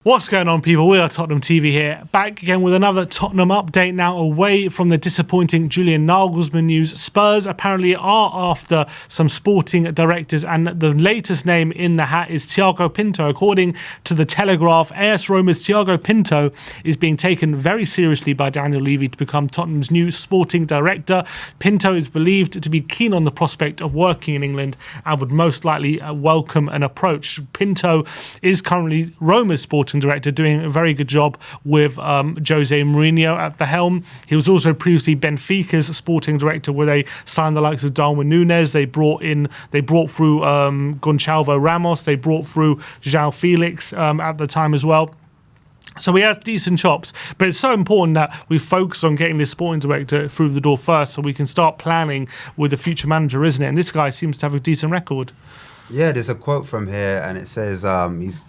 What's going on, people? We are Tottenham TV here, back again with another Tottenham update. Now, away from the disappointing Julian Nagelsmann news, Spurs apparently are after some sporting directors, and the latest name in the hat is Thiago Pinto. According to the Telegraph, AS Roma's Thiago Pinto is being taken very seriously by Daniel Levy to become Tottenham's new sporting director. Pinto is believed to be keen on the prospect of working in England and would most likely welcome an approach. Pinto is currently Roma's sporting director, doing a very good job with Jose Mourinho at the helm. He was also previously Benfica's sporting director, where they signed the likes of Darwin Núñez. They brought through Gonçalvo Ramos. They brought through João Felix at the time as well. So he has decent chops, but it's so important that we focus on getting this sporting director through the door first, so we can start planning with the future manager, isn't it? And this guy seems to have a decent record. Yeah, there's a quote from here, and it says his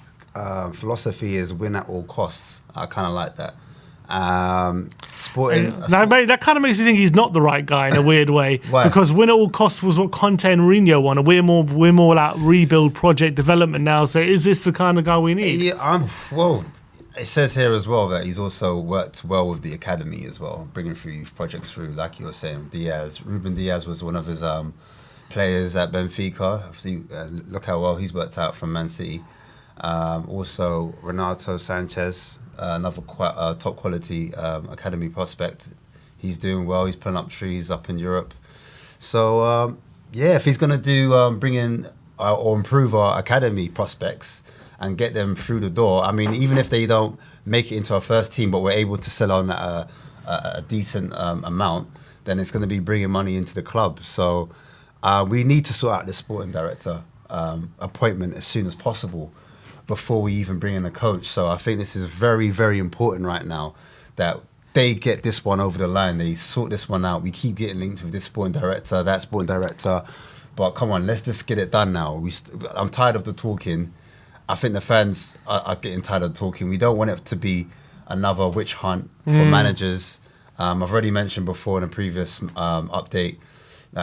philosophy is win at all costs. I kind of like that. That kind of makes me think he's not the right guy in a weird way. Why? Because win at all costs was what Conte and Mourinho wanted. We're more like rebuild project development now. So is this the kind of guy we need? Yeah, well, it says here as well that he's also worked well with the academy as well, bringing through youth projects through, like you were saying. Ruben Diaz was one of his players at Benfica. Obviously, look how well he's worked out from Man City. Also, Renato Sanchez, another quite top quality academy prospect. He's doing well. He's pulling up trees up in Europe. So, if he's going to bring in or improve our academy prospects and get them through the door, I mean, even if they don't make it into our first team, but we're able to sell on a decent amount, then it's going to be bringing money into the club. So we need to sort out the sporting director appointment as soon as possible, before we even bring in a coach. So I think this is very, very important right now that they get this one over the line. They sort this one out. We keep getting linked with this sporting director, that sporting director. But come on, let's just get it done now. I'm tired of the talking. I think the fans are getting tired of talking. We don't want it to be another witch hunt for managers. I've already mentioned before in a previous update,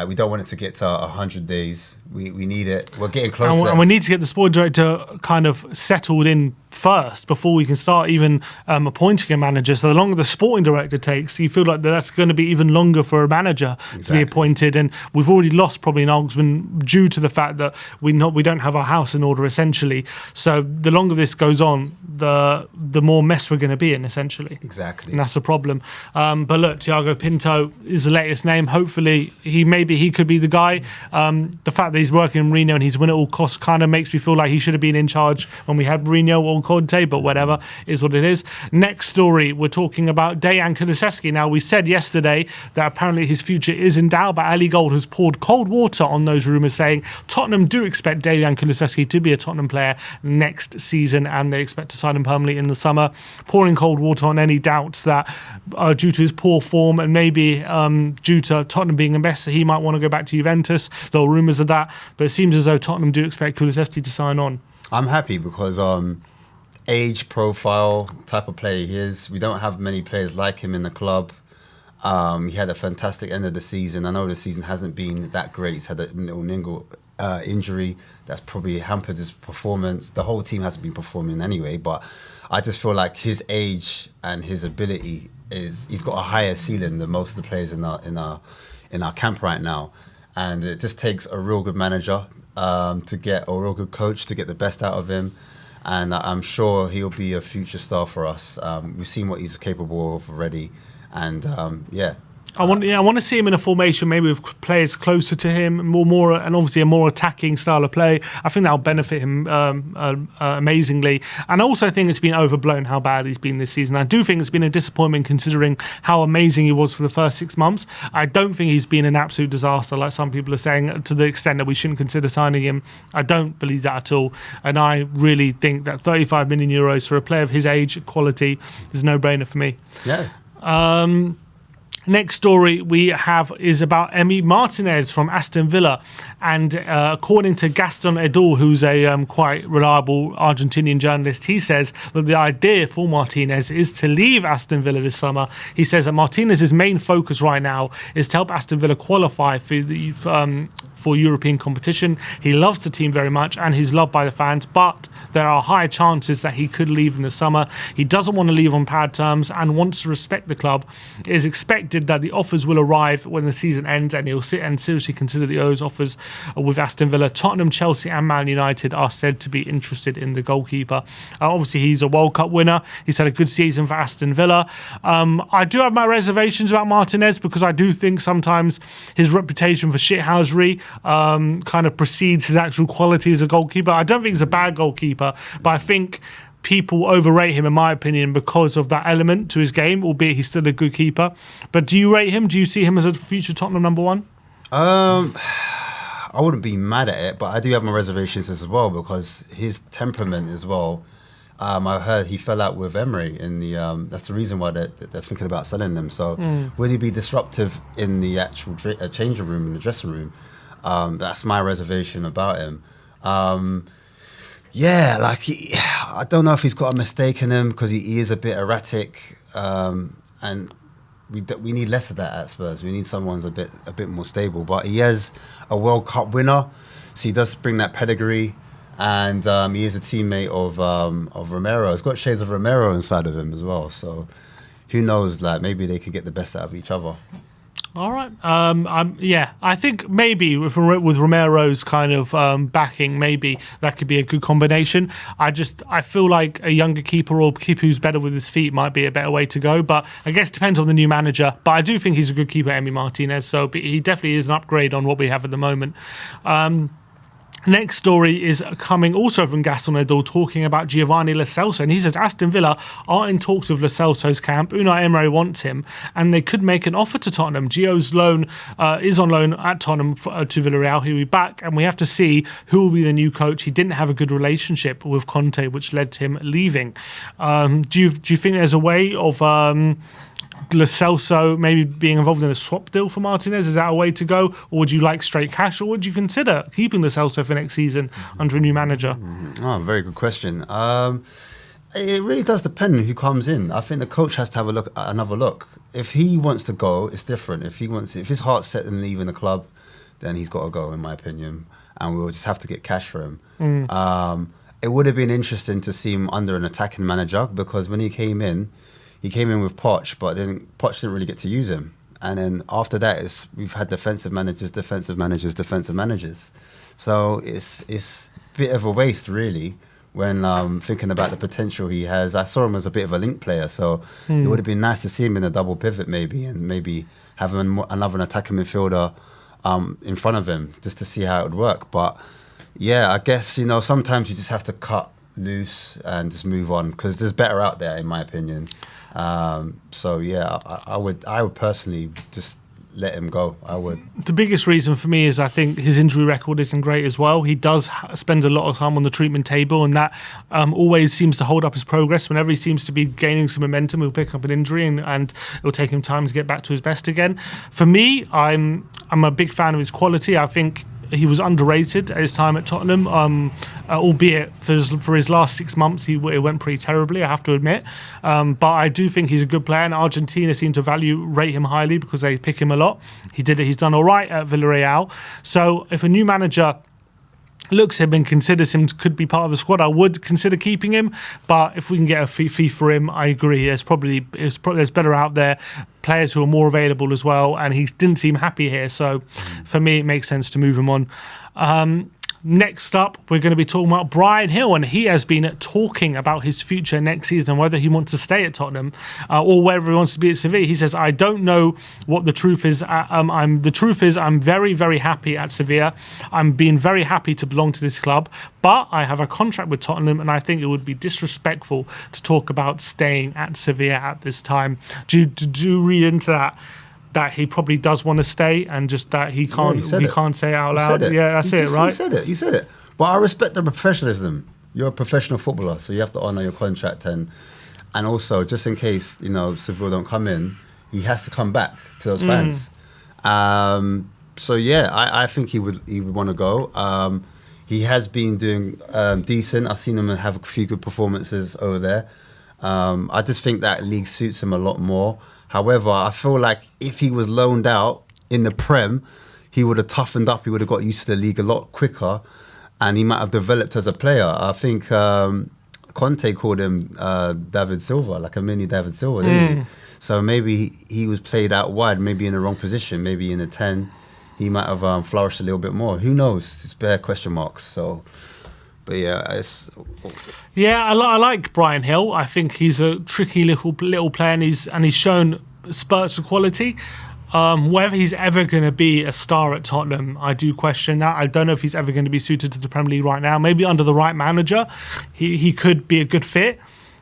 we don't want it to get to 100 days. We need it. We're getting close. And we need to get the sport director kind of settled in first before we can start even appointing a manager. So the longer the sporting director takes, you feel like that's going to be even longer for a manager to be appointed. And we've already lost probably Nagelsmann due to the fact that we don't have our house in order, essentially. So the longer this goes on, the more mess we're going to be in, essentially. Exactly. And that's the problem. But look, Thiago Pinto is the latest name. Hopefully he could be the guy. The fact that he's working in Mourinho and he's win at all costs kind of makes me feel like he should have been in charge when we had Mourinho or Conte, but whatever, is what it is. Next story, we're talking about Dayan Kulu. Now, we said yesterday that apparently his future is in doubt, but Ali Gold has poured cold water on those rumours, saying Tottenham do expect Dayan Kulu to be a Tottenham player next season, and they expect to sign him permanently in the summer, pouring cold water on any doubts that due to his poor form and maybe due to Tottenham being a investor, he might want to go back to Juventus. There are rumours of that, but it seems as though Tottenham do expect Kulusevski to sign on. I'm happy because age profile, type of player he is. We don't have many players like him in the club. He had a fantastic end of the season. I know the season hasn't been that great. He's had a little injury that's probably hampered his performance. The whole team hasn't been performing anyway, but I just feel like his age and his ability he's got a higher ceiling than most of the players in our camp right now. And it just takes a real good manager to get a real good coach to get the best out of him. And I'm sure he'll be a future star for us. We've seen what he's capable of already. And I want to see him in a formation maybe with players closer to him, more and obviously a more attacking style of play. I think that'll benefit him amazingly. And I also think it's been overblown how bad he's been this season. I do think it's been a disappointment considering how amazing he was for the first 6 months. I don't think he's been an absolute disaster like some people are saying, to the extent that we shouldn't consider signing him. I don't believe that at all. And I really think that 35 million euros for a player of his age, quality, is a no-brainer for me. Yeah. Next story we have is about Emi Martinez from Aston Villa. And according to Gaston Edul, who's a quite reliable Argentinian journalist, he says that the idea for Martinez is to leave Aston Villa this summer. He says that Martinez's main focus right now is to help Aston Villa qualify for European competition. He loves the team very much and he's loved by the fans, but there are high chances that he could leave in the summer. He doesn't want to leave on bad terms and wants to respect the club. It is expected that the offers will arrive when the season ends, and he'll sit and seriously consider those offers with Aston Villa. Tottenham, Chelsea and Man United are said to be interested in the goalkeeper. Obviously, he's a World Cup winner. He's had a good season for Aston Villa. I do have my reservations about Martinez because I do think sometimes his reputation for shithousery kind of precedes his actual quality as a goalkeeper. I don't think he's a bad goalkeeper, but I think people overrate him, in my opinion, because of that element to his game, albeit he's still a good keeper. But do you rate him? Do you see him as a future Tottenham number one? I wouldn't be mad at it, but I do have my reservations as well because his temperament as well. I heard he fell out with Emery in the. That's the reason why they're thinking about selling them. So will he be disruptive in the actual changing room, in the dressing room? That's my reservation about him. I don't know if he's got a mistake in him because he is a bit erratic, and we need less of that at Spurs. We need someone who's a bit more stable. But he is a World Cup winner, so he does bring that pedigree, and he is a teammate of Romero. He's got shades of Romero inside of him as well. So who knows? Like maybe they could get the best out of each other. All right. I think maybe with Romero's kind of backing, maybe that could be a good combination. I feel like a younger keeper or keeper who's better with his feet might be a better way to go. But I guess it depends on the new manager. But I do think he's a good keeper, Emi Martinez. So he definitely is an upgrade on what we have at the moment. Next story is coming also from Gaston Edul, talking about Giovanni Lo Celso, and he says Aston Villa are in talks with Lo Celso's camp. Unai Emery wants him, and they could make an offer to Tottenham. Gio's loan is on loan at Tottenham to Villarreal. He'll be back, and we have to see who will be the new coach. He didn't have a good relationship with Conte, which led to him leaving. Do you think there's a way of Lo Celso maybe being involved in a swap deal for Martinez? Is that a way to go, or would you like straight cash, or would you consider keeping Lo Celso for next season under a new manager? Oh, very good question. It really does depend on who comes in. I think the coach has to have another look. If he wants to go, it's different. If his heart's set on leaving the club, then he's got to go, in my opinion, and we'll just have to get cash for him. It would have been interesting to see him under an attacking manager because when he came in with Poch, but then Poch didn't really get to use him. And then after that, we've had defensive managers. So it's a bit of a waste, really, when thinking about the potential he has. I saw him as a bit of a link player, so it would have been nice to see him in a double pivot maybe, and maybe have another attacking midfielder in front of him just to see how it would work. But yeah, I guess, sometimes you just have to cut loose and just move on because there's better out there, in my opinion. So yeah, I would personally just let him go. I would. The biggest reason for me is I think his injury record isn't great as well. He does spend a lot of time on the treatment table, and that always seems to hold up his progress. Whenever he seems to be gaining some momentum, he'll pick up an injury, and it'll take him time to get back to his best again. For me, I'm a big fan of his quality. I think he was underrated at his time at Tottenham, albeit for his last 6 months, it went pretty terribly, I have to admit. But I do think he's a good player, and Argentina seem to rate him highly because they pick him a lot. He's done all right at Villarreal. So if a new manager looks at him and considers him could be part of the squad, I would consider keeping him. But if we can get a fee for him, I agree. There's better out there, players who are more available as well, and he didn't seem happy here. So for me, it makes sense to move him on. Next up, we're going to be talking about Brian Hill, and he has been talking about his future next season, whether he wants to stay at Tottenham or whether he wants to be at Sevilla. He says, I don't know what the truth is. The truth is I'm very, very happy at Sevilla. I'm being very happy to belong to this club, but I have a contract with Tottenham, and I think it would be disrespectful to talk about staying at Sevilla at this time. Do you read into that he probably does want to stay, and just that he can't say it out loud? Yeah, that's it, right? He said it. But I respect the professionalism. You're a professional footballer, so you have to honour your contract, and also just in case Seville don't come in, he has to come back to those fans. So yeah, I think he would want to go. He has been doing decent. I've seen him have a few good performances over there. I just think that league suits him a lot more. However, I feel like if he was loaned out in the Prem, he would have toughened up. He would have got used to the league a lot quicker, and he might have developed as a player. I think Conte called him David Silva, like a mini David Silva, didn't he? So maybe he was played out wide, maybe in the wrong position, maybe in a 10. He might have flourished a little bit more. Who knows? It's bare question marks. So, but yeah, I like Brian Hill. I think he's a tricky little player, and he's shown spurts of quality. Whether he's ever going to be a star at Tottenham, I do question that. I don't know if he's ever going to be suited to the Premier League right now. Maybe under the right manager, he could be a good fit.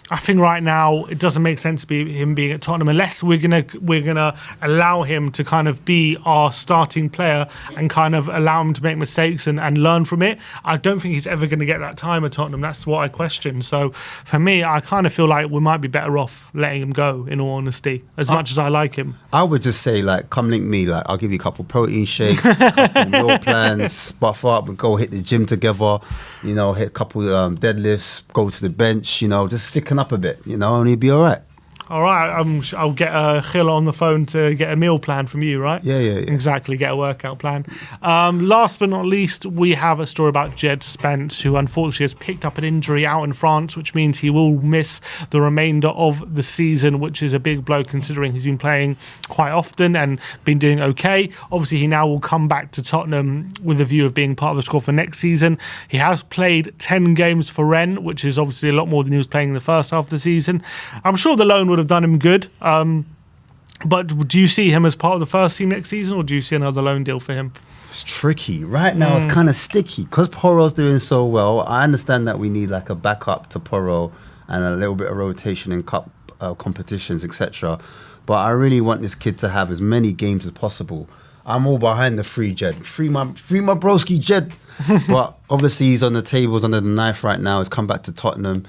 I think right now it doesn't make sense to be him being at Tottenham unless we're gonna allow him to kind of be our starting player and kind of allow him to make mistakes and learn from it. I don't think he's ever going to get that time at Tottenham. That's what I question. So for me, I kind of feel like we might be better off letting him go, in all honesty, as much as I like him. I would just say, like, come link me. Like, I'll give you a couple protein shakes, a couple meal plans, buff up, and go hit the gym together. You know, hit a couple deadlifts, go to the bench. You know, just thicken up a bit. You know, and he'll be all right. All right, I'll get Gil on the phone to get a meal plan from you, right? Yeah. Exactly, get a workout plan. Last but not least, we have a story about Jed Spence, who unfortunately has picked up an injury out in France, which means he will miss the remainder of the season, which is a big blow considering he's been playing quite often and been doing okay. Obviously, he now will come back to Tottenham with a view of being part of the squad for next season. He has played 10 games for Rennes, which is obviously a lot more than he was playing in the first half of the season. I'm sure the loan would have done him good, but do you see him as part of the first team next season, or do you see another loan deal for him? It's tricky right now. It's kind of sticky because Porro's doing so well. I understand that we need like a backup to Porro and a little bit of rotation in cup competitions, etc. But I really want this kid to have as many games as possible. I'm all behind the free Jed, free my broski Jed. But obviously he's on the tables under the knife right now. He's come back to Tottenham.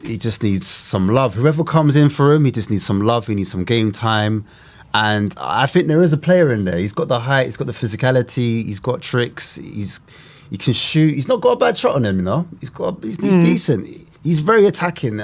He just needs some love. Whoever comes in for him, he just needs some love. He needs some game time. And I think there is a player in there. He's got the height, he's got the physicality, he's got tricks, he can shoot. He's not got a bad shot on him, you know. He's decent. He's very attacking.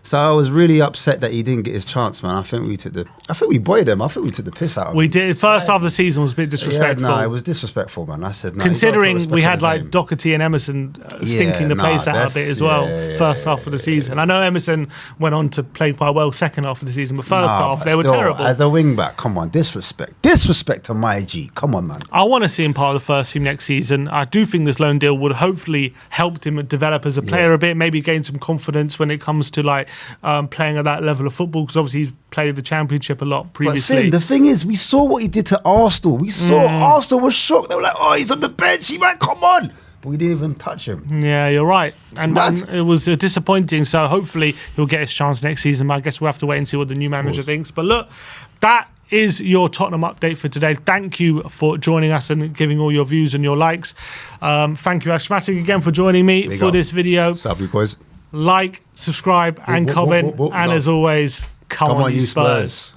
So I was really upset that he didn't get his chance, man. I think we buoyed him. I think we took the piss out of him. We did. First half of the season was a bit disrespectful. Yeah, it was disrespectful, man. I said, no. Considering we had like Doherty and Emerson stinking the place out a bit as well, first half of the season. I know Emerson went on to play quite well second half of the season, but first half they were terrible. As a wing back, come on, disrespect to my G. Come on, man. I want to see him part of the first team next season. I do think this loan deal would hopefully help him develop as a player a bit, maybe gain some confidence when it comes to like playing at that level of football, because obviously he's played the Championship a lot previously. But Sim, the thing is, we saw what he did to Arsenal. We saw Arsenal was shocked. They were like, oh, he's on the bench. He might come on. But we didn't even touch him. Yeah, you're right. And it was disappointing. So hopefully he'll get his chance next season. But I guess we'll have to wait and see what the new manager thinks. But look, that is your Tottenham update for today. Thank you for joining us and giving all your views and your likes. Thank you, Ashmatic, again for joining me for this video. What's up, you boys? Like, subscribe, and comment. And as always, come on, you Spurs.